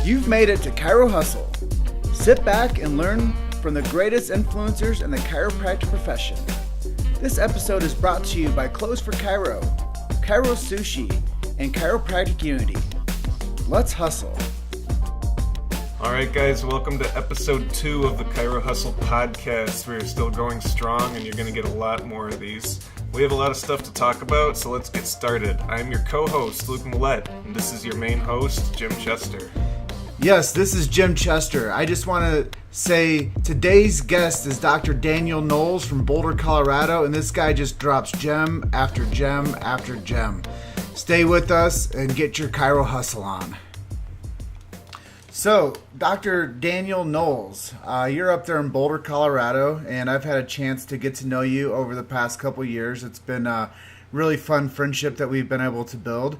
You've made it to Chiro Hustle. Sit back and learn from the greatest influencers in the chiropractic profession. This episode is brought to you by Clothes for Chiro, Chiro Sushi, and Chiropractic Unity. Let's hustle. All right, guys, welcome to episode 2 of the Chiro Hustle podcast. We're still going strong, and you're going to get a lot more of these. We have a lot of stuff to talk about, so let's get started. I'm your co-host, Luke Millette, and this is your main host, Jim Chester. Yes, this is Jim Chester. I just want to say today's guest is Dr. Daniel Knowles from Boulder, Colorado, and this guy just drops gem after gem after gem. Stay with us and get your Chiro Hustle on. So, Dr. Daniel Knowles, you're up there in Boulder, Colorado, and I've had a chance to get to know you over the past couple years. It's been a really fun friendship that we've been able to build.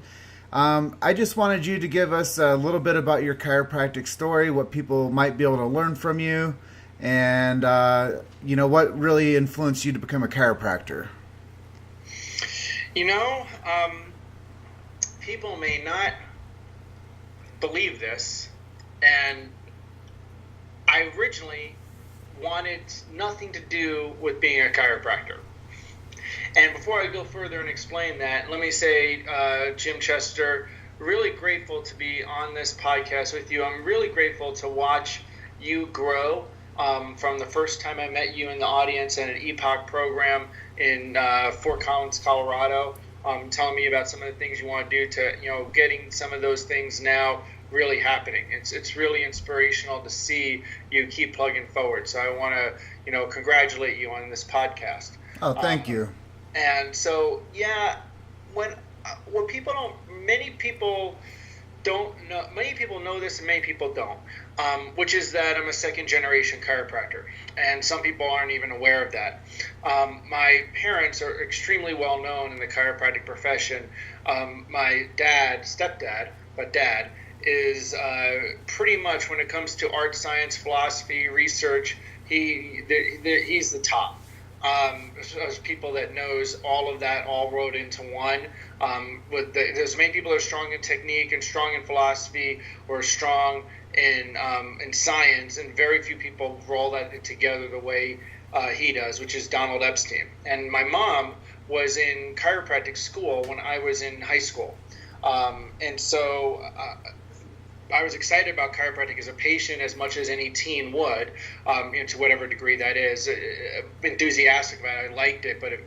I just wanted you to give us a little bit about your chiropractic story, what people might be able to learn from you, and what really influenced you to become a chiropractor. People may not believe this, and I originally wanted nothing to do with being a chiropractor. And before I go further and explain that, let me say, Jim Chester, really grateful to be on this podcast with you. I'm really grateful to watch you grow from the first time I met you in the audience at an EPOC program in Fort Collins, Colorado, telling me about some of the things you want to do to, getting some of those things now really happening. It's really inspirational to see you keep plugging forward. So I want to, congratulate you on this podcast. Oh, thank you. And so, when people don't, many people know this and many people don't, which is that I'm a second generation chiropractor, and some people aren't even aware of that. My parents are extremely well known in the chiropractic profession. My stepdad, is pretty much, when it comes to art, science, philosophy, research, he's the top. As people that knows all of that all rolled into one. There's many people that are strong in technique and strong in philosophy or strong in science, and very few people roll that together the way he does, which is Donald Epstein. And my mom was in chiropractic school when I was in high school, and so I was excited about chiropractic as a patient as much as any teen would, to whatever degree that is. Enthusiastic about it. I liked it, but I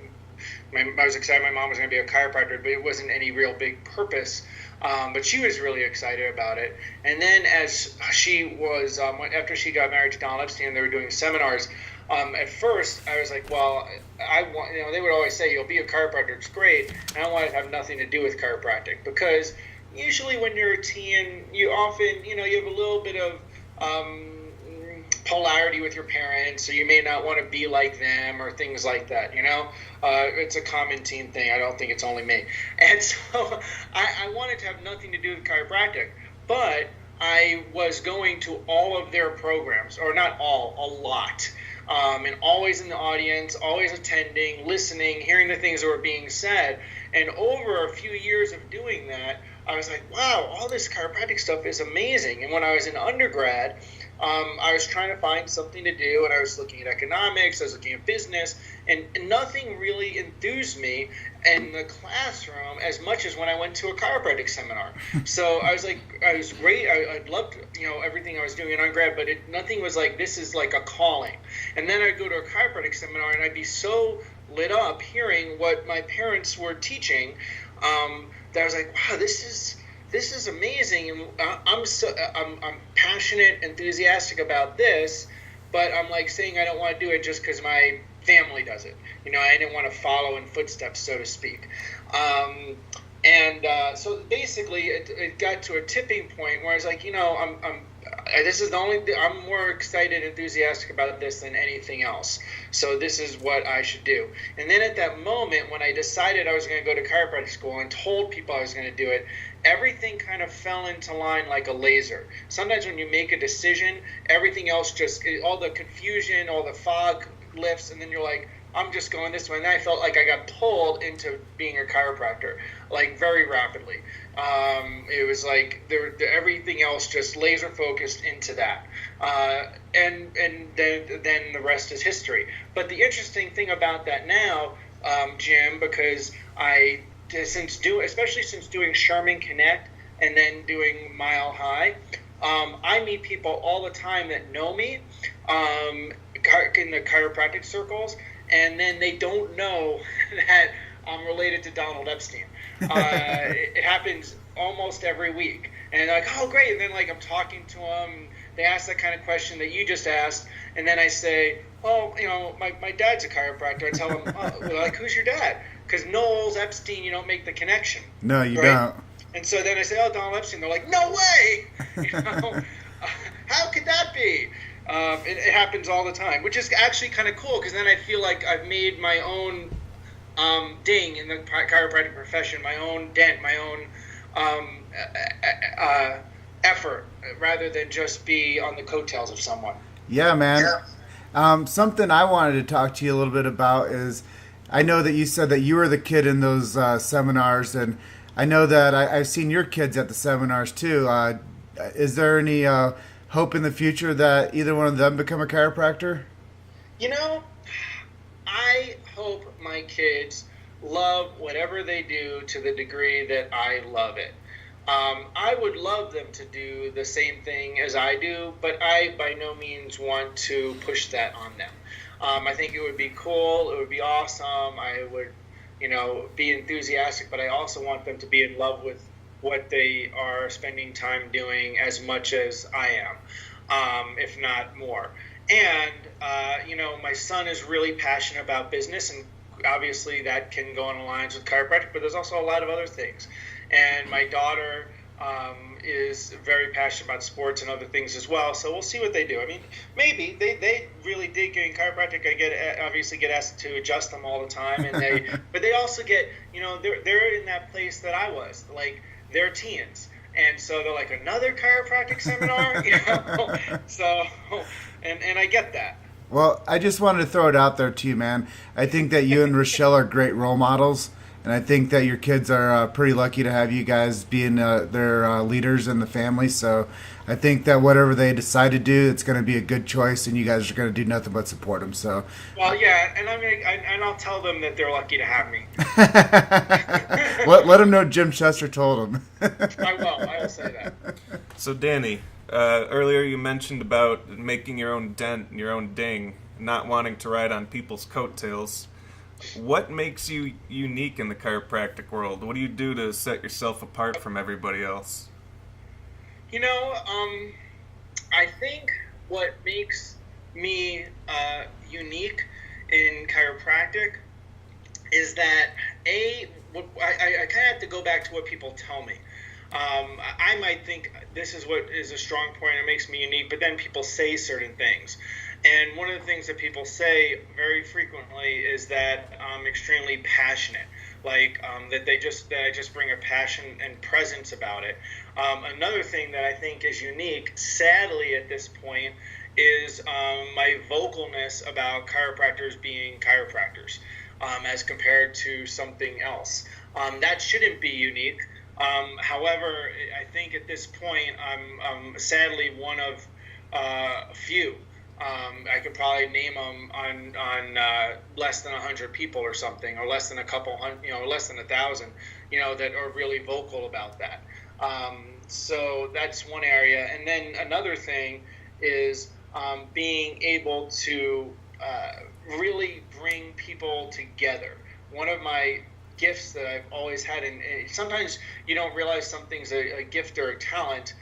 was excited my mom was going to be a chiropractor, but it wasn't any real big purpose. But she was really excited about it. And then as she was, after she got married to Donald Epstein, they were doing seminars. At first, I was like, well, they would always say, you'll be a chiropractor, it's great. And I wanted to have nothing to do with chiropractic, because usually when you're a teen, you often, you have a little bit of polarity with your parents, so you may not want to be like them or things like that, It's a common teen thing. I don't think it's only me. And so I wanted to have nothing to do with chiropractic, but I was going to all of their programs, or not all, a lot. And always in the audience, always attending, listening, hearing the things that were being said. And over a few years of doing that, I was like, wow, all this chiropractic stuff is amazing. And when I was in undergrad, I was trying to find something to do, and I was looking at economics, I was looking at business, and nothing really enthused me in the classroom as much as when I went to a chiropractic seminar. So I was like, I was great. I loved, everything I was doing in undergrad, but nothing was like, this is like a calling. And then I'd go to a chiropractic seminar, and I'd be so lit up hearing what my parents were teaching, that I was like, wow, this is amazing, and I'm passionate, enthusiastic about this, but I'm like saying I don't want to do it just because my family does it. I didn't want to follow in footsteps, so to speak. So basically, it got to a tipping point where I was like, I'm more excited, enthusiastic about this than anything else. So this is what I should do. And then at that moment, when I decided I was going to go to chiropractic school and told people I was going to do it, everything kind of fell into line like a laser. Sometimes when you make a decision, everything else all the confusion, all the fog lifts, and then you're like, I'm just going this way. And then I felt like I got pulled into being a chiropractor, like very rapidly. It was like everything else just laser focused into that. And then the rest is history. But the interesting thing about that now, Jim, because especially since doing Sherman Connect and then doing MileHigh, I meet people all the time that know me in the chiropractic circles, and then they don't know that I'm related to Donald Epstein. It happens almost every week, and they're like, oh great, and then like I'm talking to them, they ask that kind of question that you just asked, and then I say, oh, my dad's a chiropractor. I tell them, well, like, who's your dad? Because Knowles, Epstein, you don't make the connection. No, you don't. And so then I say, oh, Donald Epstein. They're like, no way! How could that be? It happens all the time, which is actually kind of cool, because then I feel like I've made my own ding in the chiropractic profession, my own dent, my own effort, rather than just be on the coattails of someone. Yeah, man. Yeah. Something I wanted to talk to you a little bit about is, I know that you said that you were the kid in those seminars, and I know that I've seen your kids at the seminars too. Is there any hope in the future that either one of them become a chiropractor? I hope my kids love whatever they do to the degree that I love it. I would love them to do the same thing as I do, but I by no means want to push that on them. I think it would be cool. It would be awesome. I would, be enthusiastic, but I also want them to be in love with what they are spending time doing as much as I am, if not more. And, my son is really passionate about business, and obviously that can go on lines with chiropractic, but there's also a lot of other things. And my daughter is very passionate about sports and other things as well. So we'll see what they do. I mean, maybe they really dig getting chiropractic. I obviously get asked to adjust them all the time, and but they also get, they're in that place that I was, like they're teens, and so they're like, another chiropractic seminar, So, and I get that. Well, I just wanted to throw it out there to you, man. I think that you and Rochelle are great role models. And I think that your kids are pretty lucky to have you guys being their leaders in the family. So I think that whatever they decide to do, it's going to be a good choice, and you guys are going to do nothing but support them. So. Well, yeah, and I'll tell them that they're lucky to have me. Let them know Jim Chester told them. I will say that. So Danny, earlier you mentioned about making your own dent and your own ding, not wanting to ride on people's coattails. What makes you unique in the chiropractic world? What do you do to set yourself apart from everybody else? I think what makes me unique in chiropractic is that, I kind of have to go back to what people tell me. I might think this is what is a strong point and makes me unique, but then people say certain things. And one of the things that people say very frequently is that I'm extremely passionate, like that I just bring a passion and presence about it. Another thing that I think is unique, sadly at this point, is my vocalness about chiropractors being chiropractors, as compared to something else. That shouldn't be unique. However, I think at this point I'm sadly one of a few. I could probably name them on less than 100 people or something, or less than a couple hundred, less than 1,000, that are really vocal about that. So that's one area. And then another thing is being able to really bring people together. One of my gifts that I've always had, and sometimes you don't realize something's a gift or a talent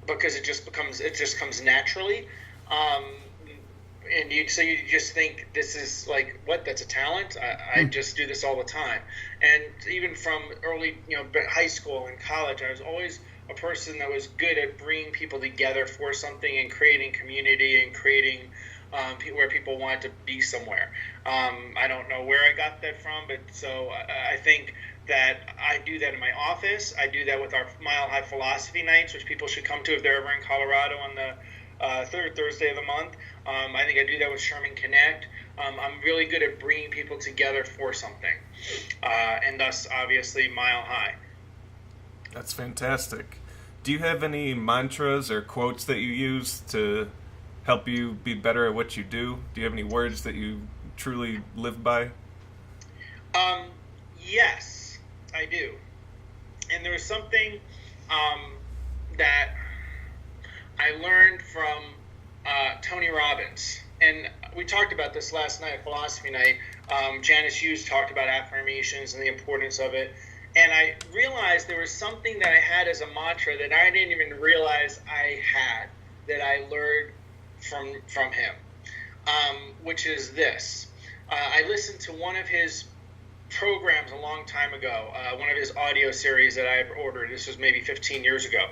because it just comes naturally. And you just think this is like, what, that's a talent? I just do this all the time. And even from early, high school and college, I was always a person that was good at bringing people together for something and creating community and creating where people wanted to be somewhere. I don't know where I got that from, but so I think that I do that in my office. I do that with our MileHigh philosophy nights, which people should come to if they're ever in Colorado on the third Thursday of the month. I think I do that with Sherman Connect. I'm really good at bringing people together for something, and thus, obviously, MileHigh. That's fantastic. Do you have any mantras or quotes that you use to help you be better at what you do? Do you have any words that you truly live by? Yes, I do. And there's something that I learned from Tony Robbins. And we talked about this last night at Philosophy Night. Janice Hughes talked about affirmations and the importance of it. And I realized there was something that I had as a mantra that I didn't even realize I had, that I learned from him, which is this. I listened to one of his programs a long time ago, one of his audio series that I ordered. This was maybe 15 years ago.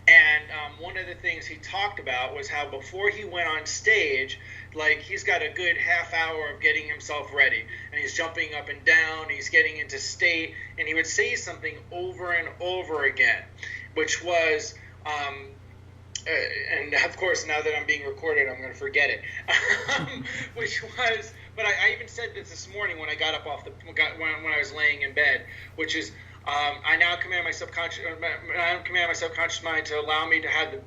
And one of the things he talked about was how before he went on stage, like he's got a good half hour of getting himself ready. And he's jumping up and down, he's getting into state, and he would say something over and over again, which was, and of course now that I'm being recorded, I'm going to forget it, which was, but I even said this morning when I got up when I was laying in bed, which is, I now command my subconscious mind to allow me to have the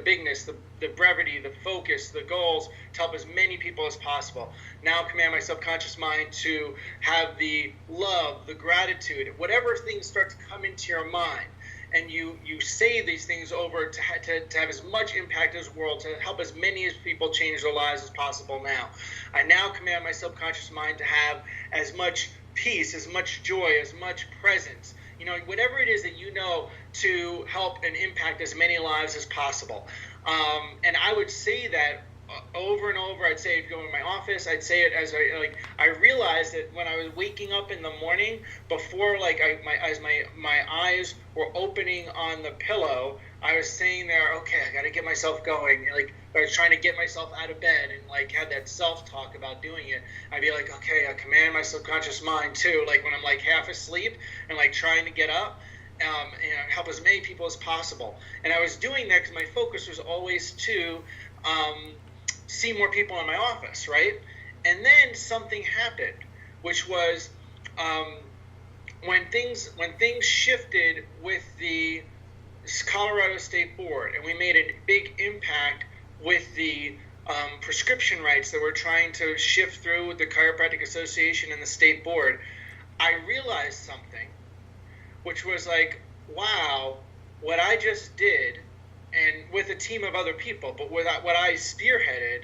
bigness, the brevity, the focus, the goals to help as many people as possible. Now command my subconscious mind to have the love, the gratitude, whatever things start to come into your mind. And you say these things over to have as much impact as the world, to help as many as people change their lives as possible now. I now command my subconscious mind to have as much peace, as much joy, as much presence, whatever it is that to help and impact as many lives as possible. And I would say that over and over. I'd say it go in my office. I'd say it as I realized that when I was waking up in the morning, before as my eyes were opening on the pillow, I was saying there, okay, I got to get myself going. I was trying to get myself out of bed and had that self-talk about doing it. I'd be like, okay, I command my subconscious mind too. When I'm half asleep and trying to get up, and help as many people as possible. And I was doing that because my focus was always to see more people in my office, right? And then something happened, which was when things shifted with the Colorado State Board, and we made a big impact with the prescription rights that we're trying to shift through with the Chiropractic Association and the State Board. I realized something, which was wow, what I just did, and with a team of other people, but what I spearheaded,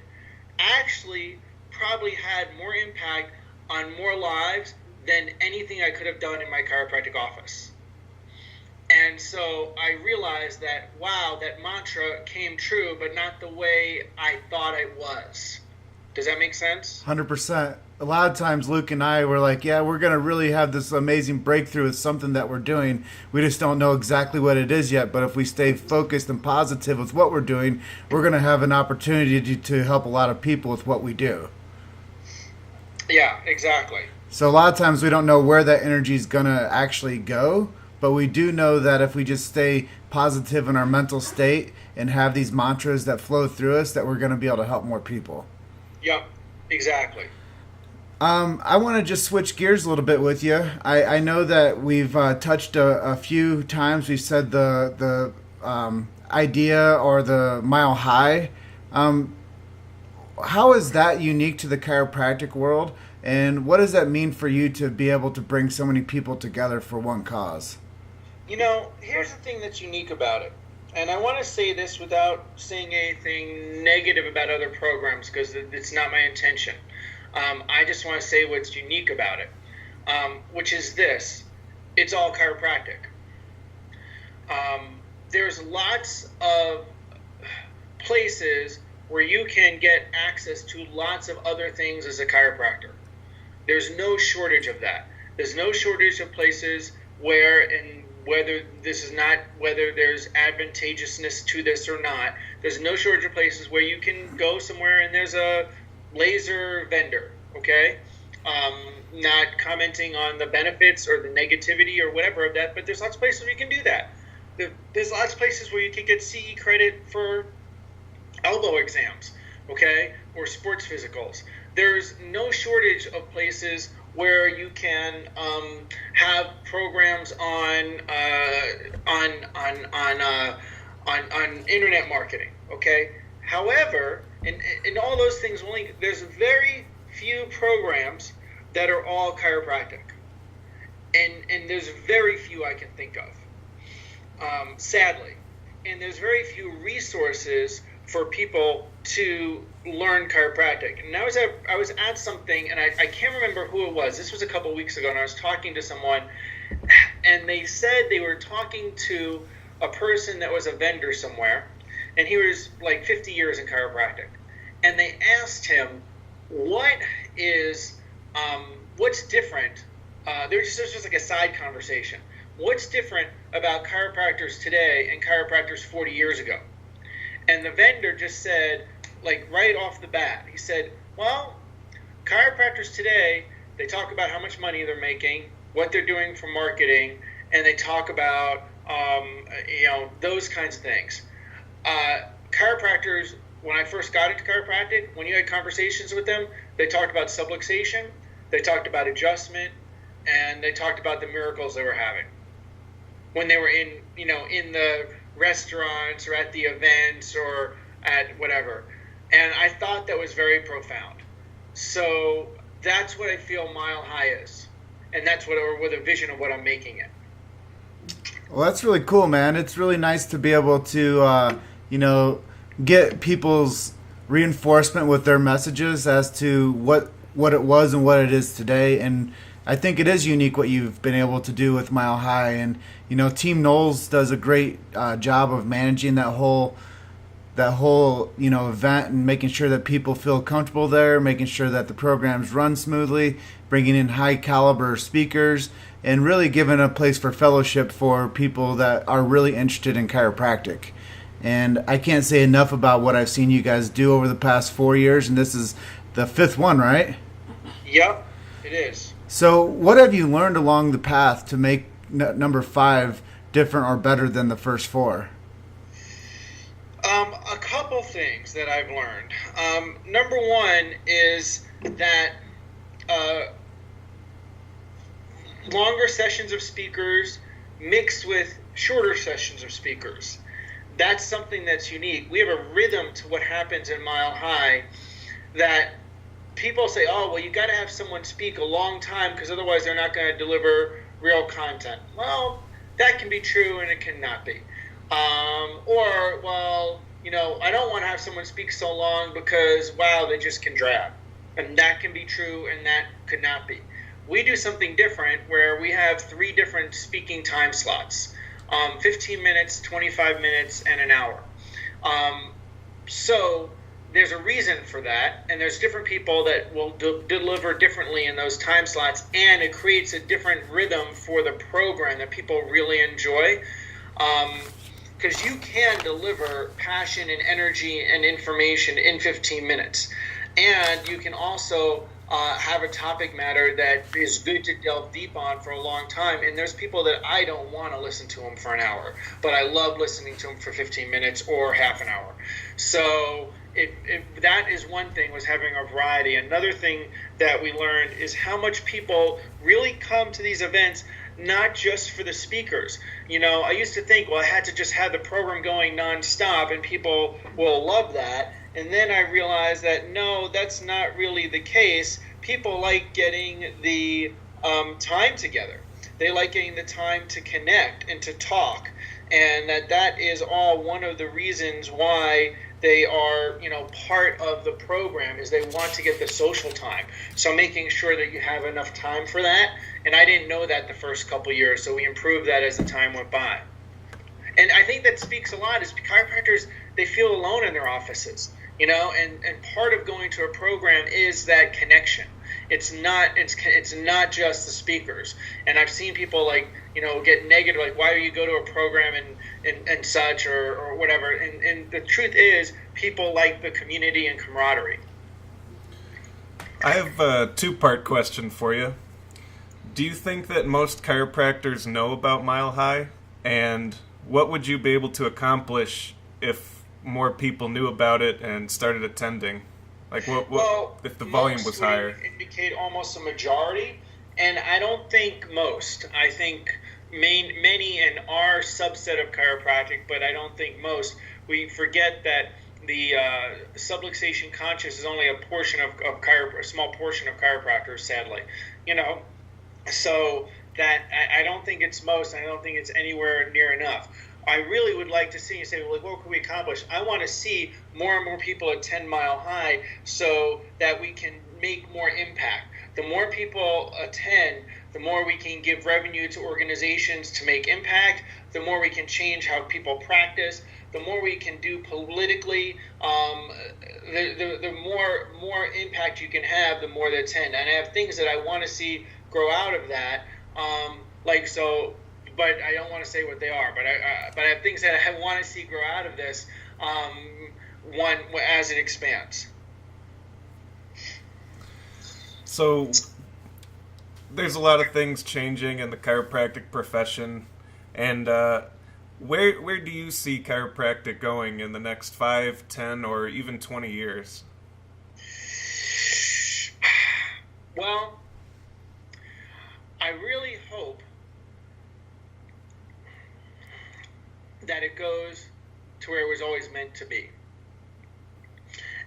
actually probably had more impact on more lives than anything I could have done in my chiropractic office. And so I realized that, wow, that mantra came true, but not the way I thought it was. Does that make sense? 100%. A lot of times Luke and I were like, yeah, we're going to really have this amazing breakthrough with something that we're doing. We just don't know exactly what it is yet. But if we stay focused and positive with what we're doing, we're going to have an opportunity to help a lot of people with what we do. Yeah, exactly. So a lot of times we don't know where that energy is going to actually go. But we do know that if we just stay positive in our mental state and have these mantras that flow through us, that we're going to be able to help more people. Yep, exactly. I want to just switch gears a little bit with you. I know that we've touched a few times. We've said the idea or the MileHigh. How is that unique to the chiropractic world? And what does that mean for you to be able to bring so many people together for one cause? Here's the thing that's unique about it. And I want to say this without saying anything negative about other programs, because it's not my intention. I just want to say what's unique about it, which is this. It's all chiropractic. There's lots of places where you can get access to lots of other things as a chiropractor. There's no shortage of that. There's no shortage of places where, and whether there's advantageousness to this or not, there's no shortage of places where you can go somewhere and there's a laser vendor, okay? Not commenting on the benefits or the negativity or whatever of that, but there's lots of places where you can do that. There's lots of places where you can get CE credit for elbow exams, okay, or sports physicals. There's no shortage of places where you can have programs on internet marketing, okay. However, in all those things, there's very few programs that are all chiropractic, and there's very few I can think of, sadly, and there's very few resources for people to learn chiropractic. And I was at something, and I can't remember who it was. This was a couple weeks ago, and I was talking to someone, and they said they were talking to a person that was a vendor somewhere, and he was like 50 years in chiropractic. And they asked him, what's different? This was just like a side conversation. What's different about chiropractors today and chiropractors 40 years ago? And the vendor just said, like right off the bat, he said, well, chiropractors today, they talk about how much money they're making, what they're doing for marketing, and they talk about, those kinds of things. Chiropractors, when I first got into chiropractic, when you had conversations with them, they talked about subluxation, they talked about adjustment, and they talked about the miracles they were having when they were in the restaurants or at the events or at whatever. And I thought that was very profound. So that's what I feel MileHigh is. And that's with a vision of what I'm making it. Well, that's really cool, man. It's really nice to be able to, get people's reinforcement with their messages as to what it was and what it is today. And I think it is unique what you've been able to do with MileHigh. And, Team Knowles does a great job of managing that whole event and making sure that people feel comfortable there, making sure that the programs run smoothly, bringing in high caliber speakers, and really giving a place for fellowship for people that are really interested in chiropractic. And I can't say enough about what I've seen you guys do over the past 4 years, and this is the 5th one, right? Yep, it is. So what have you learned along the path to make number 5 different or better than the first 4? A couple things that I've learned. Number one is that longer sessions of speakers mixed with shorter sessions of speakers. That's something that's unique. We have a rhythm to what happens in MileHigh that people say, oh, well, you got to have someone speak a long time because otherwise they're not going to deliver real content. Well, that can be true and it cannot be. I don't want to have someone speak so long because, wow, they just can drag. And that can be true and that could not be. We do something different where we have 3 different speaking time slots. 15 minutes, 25 minutes, and an hour. So there's a reason for that, and there's different people that will deliver differently in those time slots, and it creates a different rhythm for the program that people really enjoy. Because you can deliver passion and energy and information in 15 minutes. And you can also have a topic matter that is good to delve deep on for a long time. And there's people that I don't want to listen to them for an hour, but I love listening to them for 15 minutes or half an hour. So that is one thing, was having a variety. Another thing that we learned is how much people really come to these events not just for the speakers. I used to think, well, I had to just have the program going nonstop and people will love that. And then I realized that, no, that's not really the case. People like getting the time together. They like getting the time to connect and to talk. And that is all one of the reasons why they are, part of the program, is they want to get the social time. So making sure that you have enough time for that. And I didn't know that the first couple of years, so we improved that as the time went by. And I think that speaks a lot, is chiropractors, they feel alone in their offices, and part of going to a program is that connection. It's not just the speakers. And I've seen people get negative, like, why do you go to a program and such or whatever. And the truth is, people like the community and camaraderie. I have a 2-part question for you. Do you think that most chiropractors know about MileHigh? And what would you be able to accomplish if more people knew about it and started attending? Like, what if the volume was higher? Most would indicate almost a majority, and I don't think most. I think many in our subset of chiropractic, but I don't think most. We forget that the subluxation conscious is only a portion of a small portion of chiropractors, sadly. So that I don't think it's most, and I don't think it's anywhere near enough. I really would like to see you say, well, what can we accomplish? I want to see more and more people attend MileHigh so that we can make more impact. The more people attend, the more we can give revenue to organizations to make impact, the more we can change how people practice, the more we can do politically, the more impact you can have, the more they attend. And I have things that I want to see grow out of that, but I don't want to say what they are. But I have things that I want to see grow out of this, as it expands. So there's a lot of things changing in the chiropractic profession, and where do you see chiropractic going in the next 5, 10, or even 20 years? Well, I really hope that it goes to where it was always meant to be.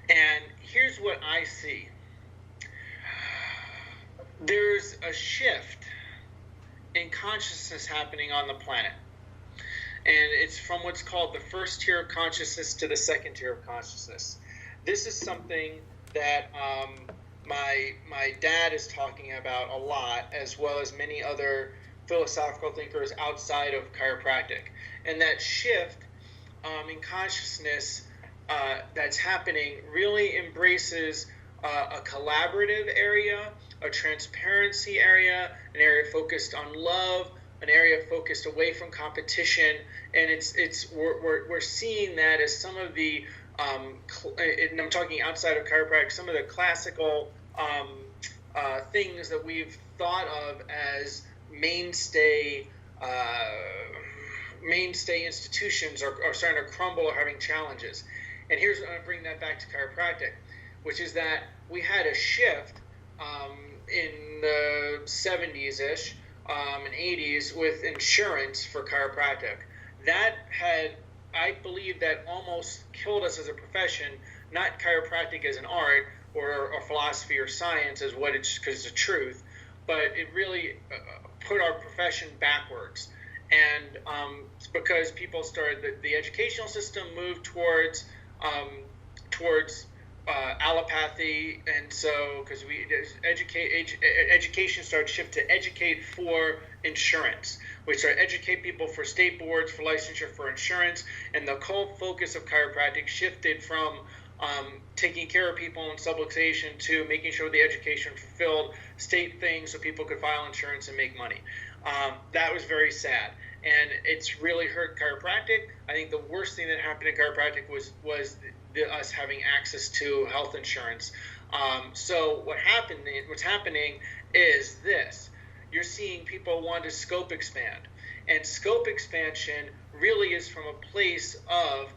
And here's what I see. There's a shift in consciousness happening on the planet. And it's from what's called the first tier of consciousness to the second tier of consciousness. This is something that my dad is talking about a lot, as well as many other philosophical thinkers outside of chiropractic. And that shift in consciousness that's happening really embraces a collaborative area, a transparency area, an area focused on love, an area focused away from competition, and we're seeing that as some of the and I'm talking outside of chiropractic, some of the classical things that we've thought of as mainstay institutions are starting to crumble or having challenges. And here's I'm bringing that back to chiropractic, which is that we had a shift in the 70s-ish and 80s with insurance for chiropractic. That had, I believe, that almost killed us as a profession, not chiropractic as an art or philosophy or science as what it's, because it's the truth, but it really put our profession backwards. And it's because people started, the educational system moved towards allopathy, and so because education started to shift to educate for insurance. We started to educate people for state boards, for licensure, for insurance, and the whole focus of chiropractic shifted from taking care of people in subluxation to making sure the education fulfilled state things so people could file insurance and make money. That was very sad, and it's really hurt chiropractic. I think the worst thing that happened in chiropractic was us having access to health insurance. So what's happening is this. You're seeing people want to scope expand. And scope expansion really is from a place of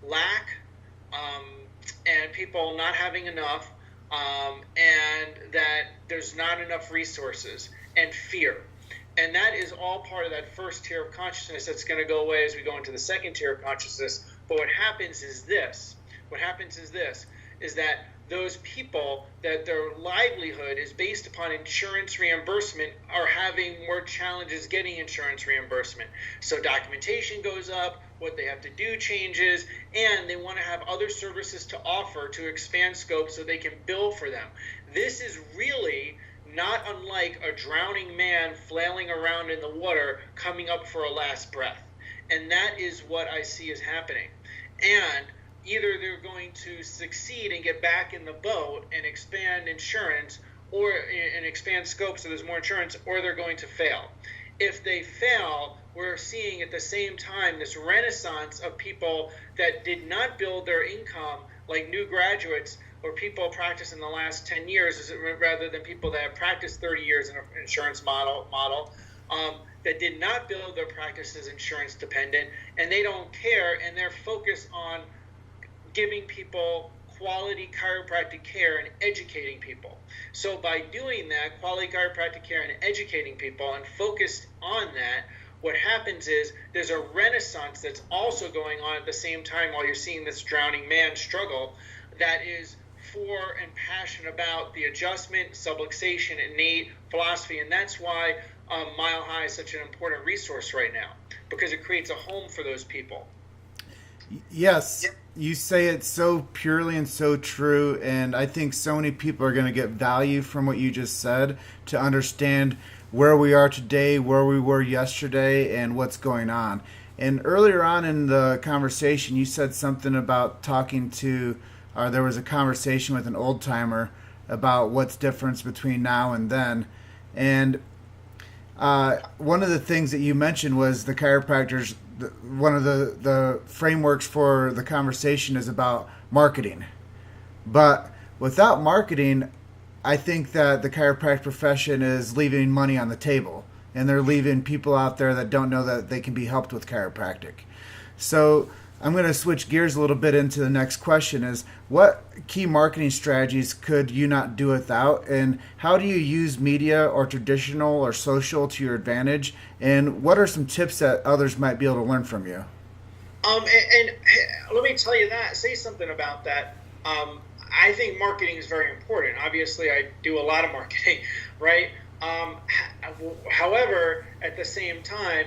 lack and people not having enough and that there's not enough resources and fear. And that is all part of that first tier of consciousness that's going to go away as we go into the second tier of consciousness. But what happens is this. Is that those people that their livelihood is based upon insurance reimbursement are having more challenges getting insurance reimbursement. So documentation goes up, what they have to do changes, and they want to have other services to offer to expand scope so they can bill for them. This is really not unlike a drowning man flailing around in the water coming up for a last breath. And that is what I see is happening. And either they're going to succeed and get back in the boat and expand insurance and expand scope so there's more insurance, or they're going to fail. If they fail, we're seeing at the same time this renaissance of people that did not build their income, like new graduates or people practiced in the last 10 years rather than people that have practiced 30 years in an insurance model that did not build their practices insurance dependent, and they don't care, and they're focused on giving people quality chiropractic care and educating people. So by doing that, quality chiropractic care and educating people and focused on that, what happens is there's a renaissance that's also going on at the same time while you're seeing this drowning man struggle that is for and passionate about the adjustment, subluxation, innate philosophy. And that's why MileHigh is such an important resource right now, because it creates a home for those people. Yes, you say it so purely and so true, and I think so many people are going to get value from what you just said to understand where we are today, where we were yesterday, and what's going on. And earlier on in the conversation, you said something about talking to, or there was a conversation with an old timer about what's difference between now and then. And one of the things that you mentioned was the chiropractors, one of the frameworks for the conversation is about marketing. But without marketing, I think that the chiropractic profession is leaving money on the table, and they're leaving people out there that don't know that they can be helped with chiropractic. So I'm going to switch gears a little bit into the next question is, what key marketing strategies could you not do without, and how do you use media or traditional or social to your advantage, and what are some tips that others might be able to learn from you? And let me tell you that, say something about that. I think marketing is very important. Obviously, I do a lot of marketing, right? However, at the same time,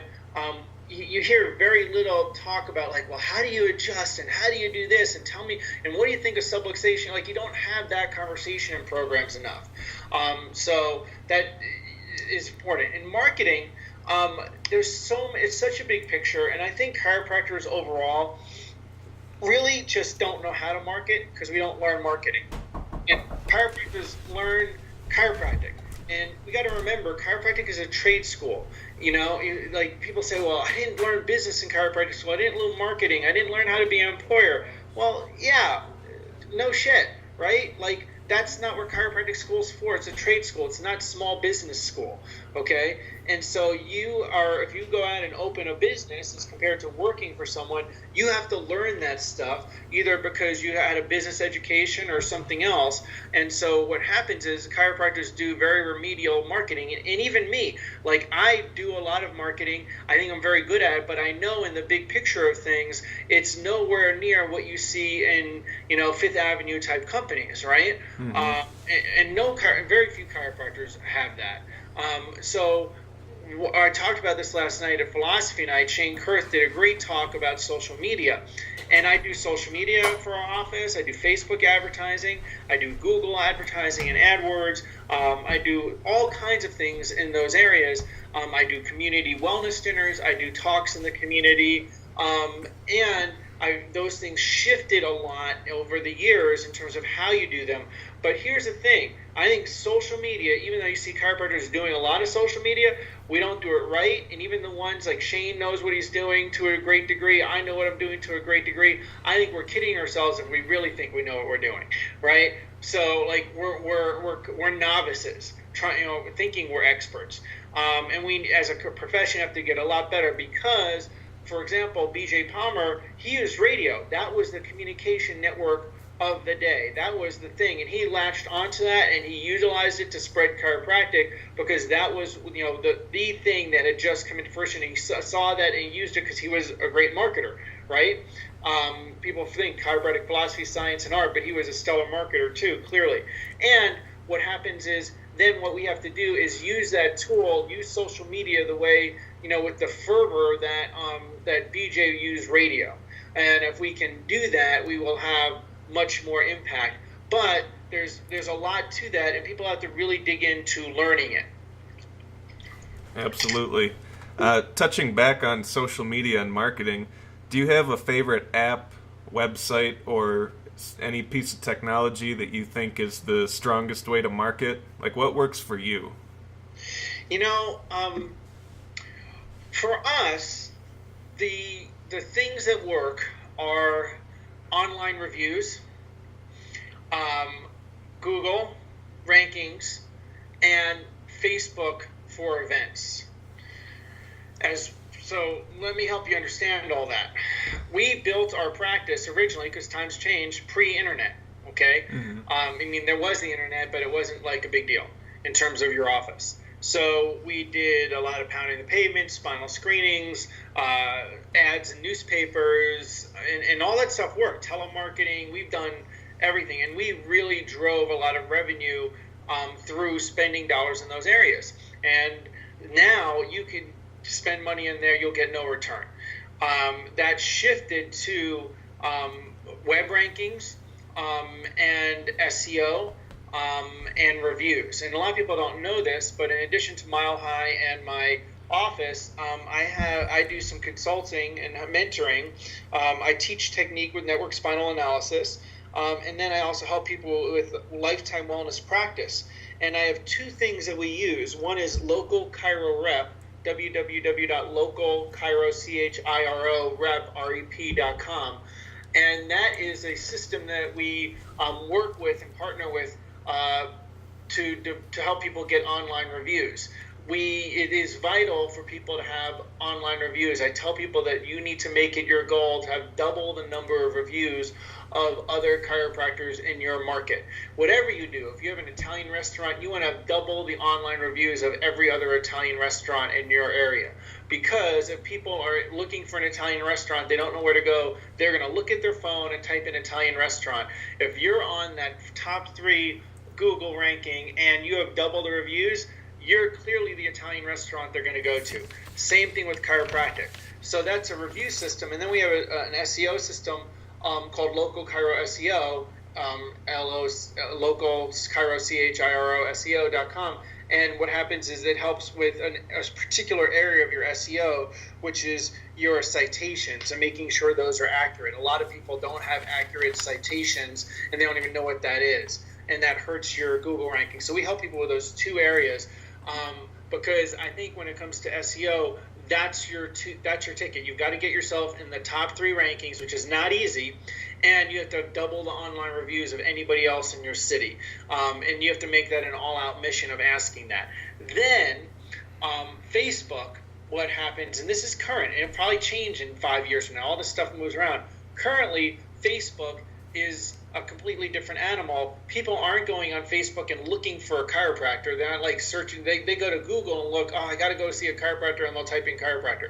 you hear very little talk about, like, well, how do you adjust and how do you do this and tell me, and what do you think of subluxation? Like, you don't have that conversation in programs enough. So that is important. In marketing, it's such a big picture, and I think chiropractors overall really just don't know how to market because we don't learn marketing. And chiropractors learn chiropractic. And we got to remember, chiropractic is a trade school. You know, like people say, well, I didn't learn business in chiropractic school. I didn't learn marketing. I didn't learn how to be an employer. Well, yeah, no shit, right? Like, that's not where chiropractic school is for. It's a trade school. It's not small business school, okay? And so if you go out and open a business as compared to working for someone, you have to learn that stuff either because you had a business education or something else. And so what happens is chiropractors do very remedial marketing. And even me, like, I do a lot of marketing. I think I'm very good at it, but I know in the big picture of things, it's nowhere near what you see in, Fifth Avenue type companies, right? Mm-hmm. And very few chiropractors have that. So I talked about this last night at Philosophy Night. Shane Kurth did a great talk about social media. And I do social media for our office. I do Facebook advertising. I do Google advertising and AdWords. I do all kinds of things in those areas. I do community wellness dinners. I do talks in the community. And those things shifted a lot over the years in terms of how you do them. But here's the thing. I think social media, even though you see chiropractors doing a lot of social media, we don't do it right. And even the ones like Shane knows what he's doing to a great degree. I know what I'm doing to a great degree. I think we're kidding ourselves if we really think we know what we're doing, right? So, like, we're novices, thinking we're experts. And we, as a profession, have to get a lot better because, for example, BJ Palmer, he used radio. That was the communication network of the day. That was the thing, and he latched onto that and he utilized it to spread chiropractic because that was the thing that had just come into fruition. He saw that and he used it because he was a great marketer, right? People think chiropractic philosophy, science, and art, but he was a stellar marketer too, clearly. And what happens is then what we have to do is use that tool, use social media the way, with the fervor that BJ used radio. And if we can do that, we will have much more impact. But there's a lot to that, and people have to really dig into learning it. Absolutely. Touching back on social media and marketing, do you have a favorite app, website, or any piece of technology that you think is the strongest way to market? Like, what works for you? For us, the things that work are online reviews, Google rankings, and Facebook for events. As So let me help you understand all that. We built our practice originally, because times changed, pre-internet, okay? Mm-hmm. I mean, there was the internet, but it wasn't like a big deal in terms of your office. So we did a lot of pounding the pavement, spinal screenings, ads in newspapers, and all that stuff worked. Telemarketing, we've done everything. And we really drove a lot of revenue through spending dollars in those areas. And now you can spend money in there, you'll get no return. That shifted to web rankings and SEO. And reviews. And a lot of people don't know this, but in addition to MileHigh and my office, I do some consulting and mentoring. I teach technique with network spinal analysis, and then I also help people with lifetime wellness practice. And I have two things that we use. One is Local Chiro Rep, www.localchiroprep.com, and that is a system that we work with and partner with to help people get online reviews. It is vital for people to have online reviews. I tell people that you need to make it your goal to have double the number of reviews of other chiropractors in your market. Whatever you do, if you have an Italian restaurant, you want to have double the online reviews of every other Italian restaurant in your area. Because if people are looking for an Italian restaurant, they don't know where to go, they're going to look at their phone and type in Italian restaurant. If you're on that top 3 Google ranking and you have double the reviews, you're clearly the Italian restaurant they're going to go to. Same thing with chiropractic. So that's a review system. And then we have an SEO system called Local Chiro SEO, Local Chiro Chiro SEO.com. And what happens is it helps with a particular area of your SEO, which is your citations and making sure those are accurate. A lot of people don't have accurate citations and they don't even know what that is. And that hurts your Google ranking. So we help people with those two areas because I think when it comes to SEO, that's your ticket. You've got to get yourself in the top 3 rankings, which is not easy, and you have to double the online reviews of anybody else in your city. And you have to make that an all-out mission of asking that. Then Facebook, what happens, and this is current, and it'll probably change in 5 years from now. All this stuff moves around. Currently, Facebook is a completely different animal. People aren't going on Facebook and looking for a chiropractor. They're not like searching. They go to Google and look, I got to go see a chiropractor, and they'll type in chiropractor.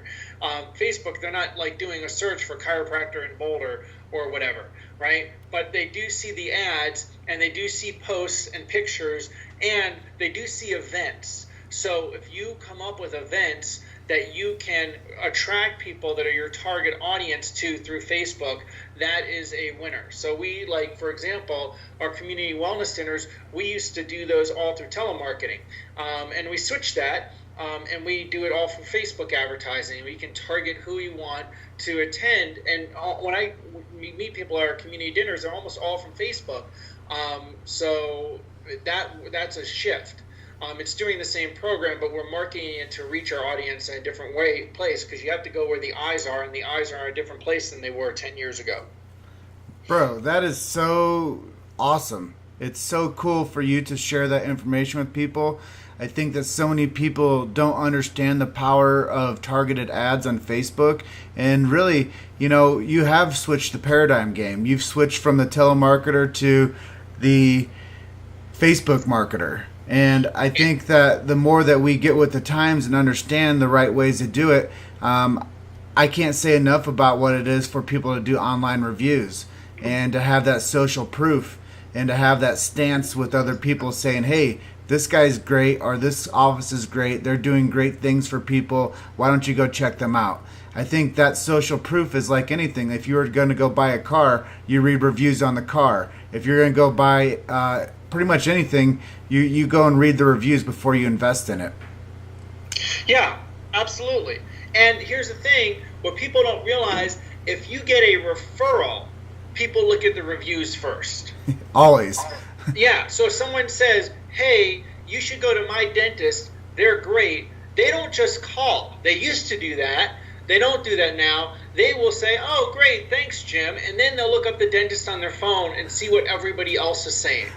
Facebook, they're not like doing a search for chiropractor in Boulder or whatever, right? But they do see the ads, and they do see posts and pictures, and they do see events. So if you come up with events that you can attract people that are your target audience to through Facebook, that is a winner. So we, like, for example, our community wellness dinners, we used to do those all through telemarketing. And we switched that, and we do it all from Facebook advertising. We can target who we want to attend. And when I meet people at our community dinners, they're almost all from Facebook. So that's a shift. It's doing the same program, but we're marketing it to reach our audience in a different place, because you have to go where the eyes are, and the eyes are in a different place than they were 10 years ago. Bro, that is so awesome. It's so cool for you to share that information with people. I think that so many people don't understand the power of targeted ads on Facebook. And really, you have switched the paradigm game. You've switched from the telemarketer to the Facebook marketer. And I think that the more that we get with the times and understand the right ways to do it, I can't say enough about what it is for people to do online reviews and to have that social proof and to have that stance with other people saying, hey, this guy's great, or this office is great. They're doing great things for people. Why don't you go check them out? I think that social proof is like anything. If you were going to go buy a car, you read reviews on the car. If you're going to go buy pretty much anything, you go and read the reviews before you invest in it. Yeah, absolutely. And here's the thing, what people don't realize, if you get a referral, people look at the reviews first. Always. Yeah, so if someone says, hey, you should go to my dentist, they're great, they don't just call. They used to do that. They don't do that now. They will say, oh, great, thanks, Jim. And then they'll look up the dentist on their phone and see what everybody else is saying.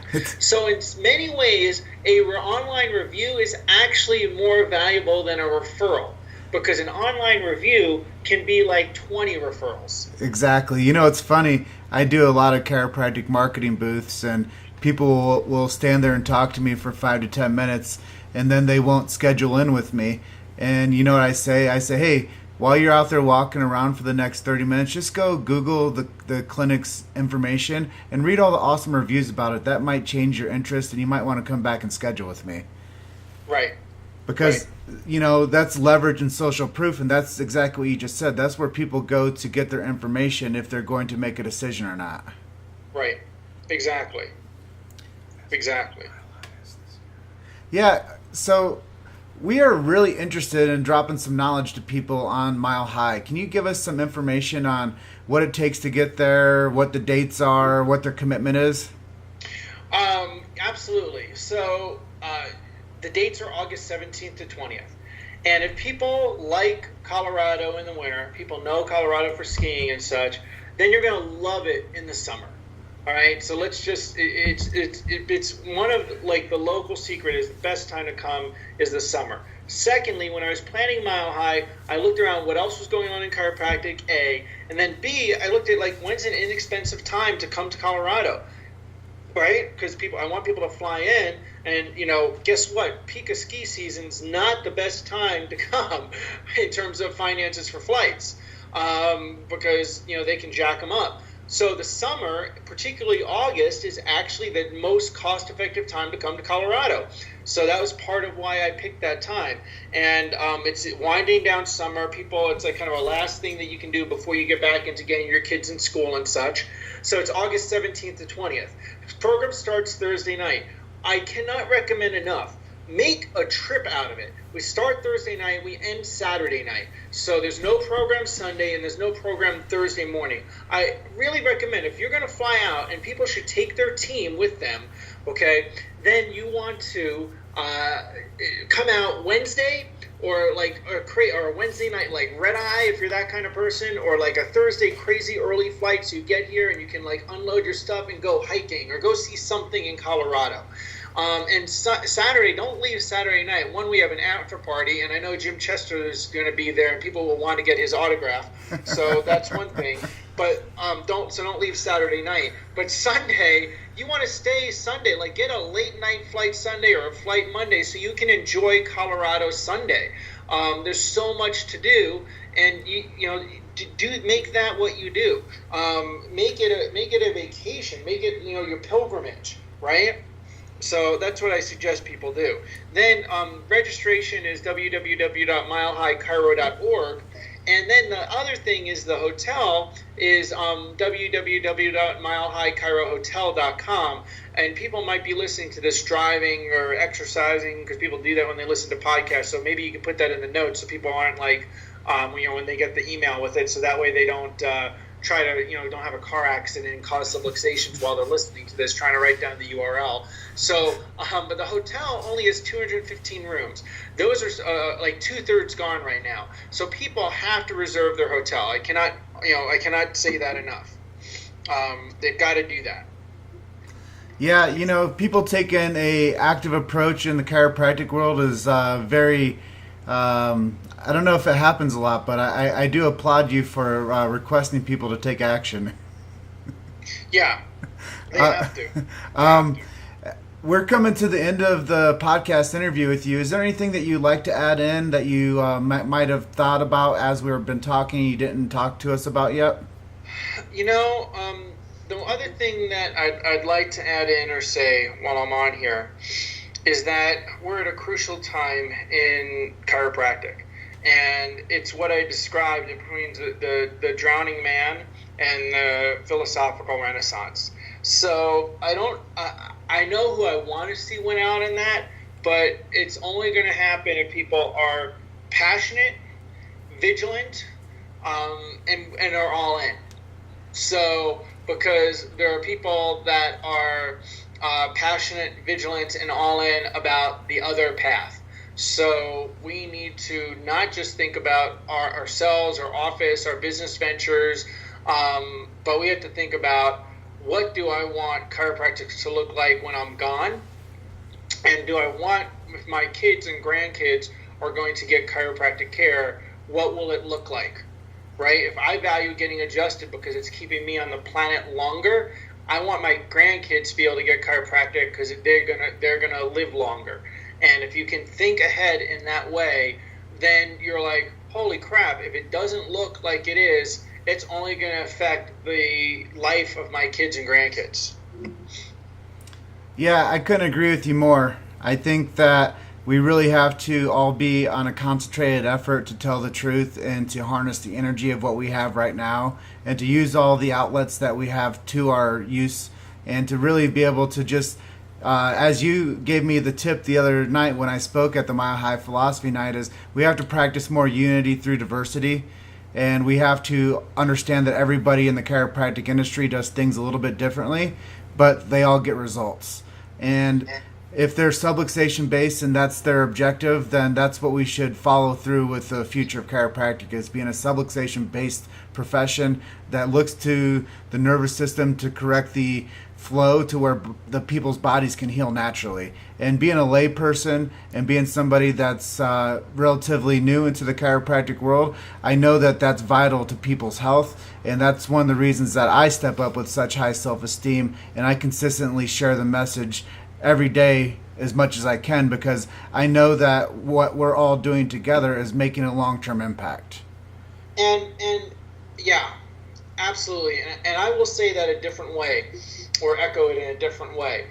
So in many ways, online review is actually more valuable than a referral. because an online review can be like 20 referrals. Exactly. You know, it's funny. I do a lot of chiropractic marketing booths, and people will stand there and talk to me for 5 to 10 minutes, and then they won't schedule in with me. And you know what I say? I say, hey, while you're out there walking around for the next 30 minutes, just go Google the clinic's information and read all the awesome reviews about it. That might change your interest, and you might want to come back and schedule with me. Right. Because, you know, that's leverage and social proof, and that's exactly what you just said. That's where people go to get their information if they're going to make a decision or not. Right. Exactly. Yeah, so we are really interested in dropping some knowledge to people on MileHigh. Can you give us some information on what it takes to get there, what the dates are, what their commitment is? Absolutely. So the dates are August 17th to 20th. And if people like Colorado in the winter, people know Colorado for skiing and such, then you're going to love it in the summer. All right, so let's just, it's one of, like, the local secret is the best time to come is the summer. Secondly, when I was planning MileHigh, I looked around what else was going on in chiropractic, A, and then B, I looked at, like, when's an inexpensive time to come to Colorado, right? Because I want people to fly in, and, you know, guess what? Peak of ski season's not the best time to come in terms of finances for flights, because, you know, they can jack them up. So the summer, particularly August, is actually the most cost-effective time to come to Colorado. So that was part of why I picked that time. And it's winding down summer. People, it's like kind of a last thing that you can do before you get back into getting your kids in school and such. So it's August 17th to 20th. The program starts Thursday night. I cannot recommend enough. Make a trip out of it. We start Thursday night, we end Saturday night. So there's no program Sunday and there's no program Thursday morning. I really recommend, if you're going to fly out, and people should take their team with them, okay, then you want to come out Wednesday or a Wednesday night, like red eye if you're that kind of person, or like a Thursday crazy early flight so you get here and you can like unload your stuff and go hiking or go see something in Colorado. And Saturday, don't leave Saturday night. One, we have an after party, and I know Jim Chester is going to be there, and people will want to get his autograph. So that's one thing. But don't leave Saturday night. But Sunday, you want to stay Sunday, like get a late night flight Sunday or a flight Monday, so you can enjoy Colorado Sunday. There's so much to do, and you know. Make that what you do. Make it a vacation. Make it your pilgrimage, right? So that's what I suggest people do. Then registration is www.milehighchiro.org. And then the other thing is the hotel is www.milehighchirohotel.com. And people might be listening to this driving or exercising, because people do that when they listen to podcasts. So maybe you can put that in the notes so people aren't like, when they get the email with it, so that way they don't try to, don't have a car accident and cause subluxations while they're listening to this, trying to write down the URL. So, but the hotel only has 215 rooms. Those are like 2/3 gone right now. So people have to reserve their hotel. I cannot say that enough. They've got to do that. Yeah, people taking a active approach in the chiropractic world is very. I don't know if it happens a lot, but I do applaud you for requesting people to take action. Yeah, they have to. We're coming to the end of the podcast interview with you. Is there anything that you'd like to add in that you might have thought about as we've been talking you didn't talk to us about yet? The other thing that I'd like to add in or say while I'm on here is that we're at a crucial time in chiropractic. And it's what I described between the drowning man and the philosophical renaissance. So I know who I want to see win out in that, but it's only going to happen if people are passionate, vigilant, and are all in. So because there are people that are passionate, vigilant, and all in about the other path. So we need to not just think about ourselves, our office, our business ventures, but we have to think about, what do I want chiropractic to look like when I'm gone? And do I want, with my kids and grandkids, are going to get chiropractic care, what will it look like, right? If I value getting adjusted because it's keeping me on the planet longer, I want my grandkids to be able to get chiropractic because they're gonna live longer. And if you can think ahead in that way, then you're like, holy crap, if it doesn't look like it is, it's only going to affect the life of my kids and grandkids. Yeah, I couldn't agree with you more. I think that we really have to all be on a concentrated effort to tell the truth and to harness the energy of what we have right now and to use all the outlets that we have to our use and to really be able to just, as you gave me the tip the other night when I spoke at the MileHigh Philosophy Night, is we have to practice more unity through diversity. And we have to understand that everybody in the chiropractic industry does things a little bit differently, but they all get results. And if they're subluxation based and that's their objective, then that's what we should follow through with the future of chiropractic, is being a subluxation based profession that looks to the nervous system to correct the flow to where the people's bodies can heal naturally. And being a lay person and being somebody that's relatively new into the chiropractic world, I know that that's vital to people's health, and that's one of the reasons that I step up with such high self-esteem and I consistently share the message every day as much as I can, because I know that what we're all doing together is making a long-term impact. And yeah, absolutely. And I will say that a different way, or echo it in a different way.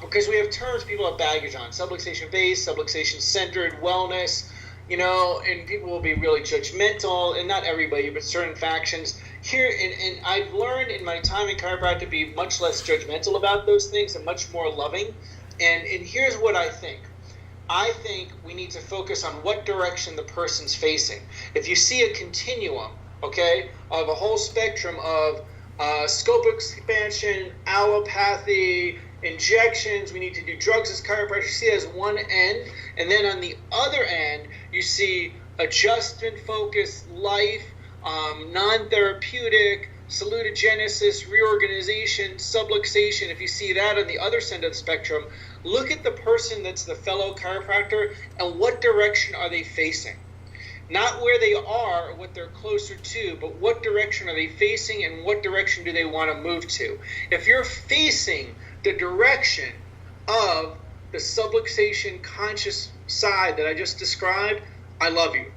Because we have terms people have baggage on: subluxation based, subluxation centered, wellness, and people will be really judgmental, and not everybody, but certain factions. Here, and I've learned in my time in chiropractic to be much less judgmental about those things and much more loving. And here's what I think. I think we need to focus on what direction the person's facing. If you see a continuum, okay, of a whole spectrum of scope expansion, allopathy, injections, we need to do drugs as chiropractors. You see it as one end, and then on the other end, you see adjustment-focused life, non-therapeutic, salutogenesis, reorganization, subluxation. If you see that on the other side of the spectrum, look at the person that's the fellow chiropractor and what direction are they facing. Not where they are or what they're closer to, but what direction are they facing and what direction do they want to move to. If you're facing the direction of the subluxation conscious side that I just described, I love you,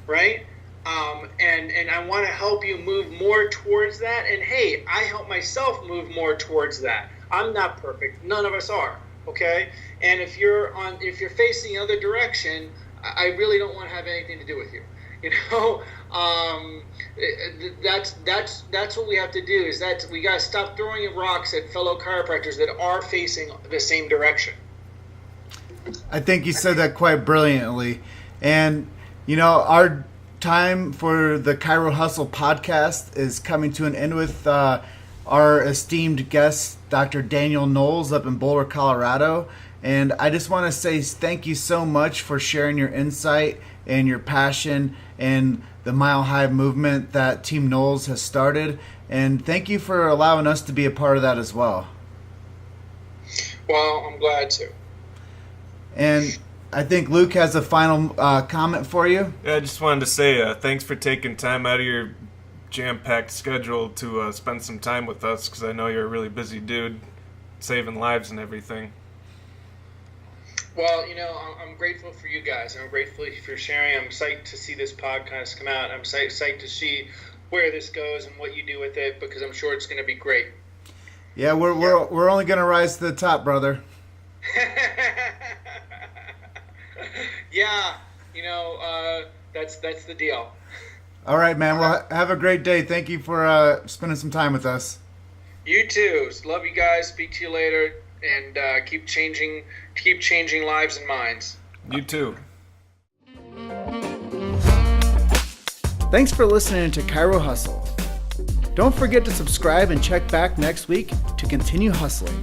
right? And I want to help you move more towards that. And hey, I help myself move more towards that. I'm not perfect. None of us are. Okay. And if you're facing the other direction, I really don't want to have anything to do with you. That's what we have to do. Is that we got to stop throwing rocks at fellow chiropractors that are facing the same direction. I think you said that quite brilliantly. And our time for the Chiro Hustle podcast is coming to an end with our esteemed guest, Dr. Daniel Knowles, up in Boulder, Colorado. And I just want to say thank you so much for sharing your insight and your passion and the MileHigh movement that Team Knowles has started. And thank you for allowing us to be a part of that as well. Well, I'm glad to. And I think Luke has a final comment for you. Yeah, I just wanted to say thanks for taking time out of your jam-packed schedule to spend some time with us, because I know you're a really busy dude, saving lives and everything. Well, I'm grateful for you guys. I'm grateful for sharing. I'm psyched to see this podcast come out. I'm psyched to see where this goes and what you do with it, because I'm sure it's going to be great. Yeah, we're only going to rise to the top, brother. Yeah, that's the deal. All right, man. Well, have a great day. Thank you for spending some time with us. You too. Love you guys. Speak to you later, and keep changing lives and minds. You too. Thanks for listening to Chiro Hustle. Don't forget to subscribe and check back next week to continue hustling.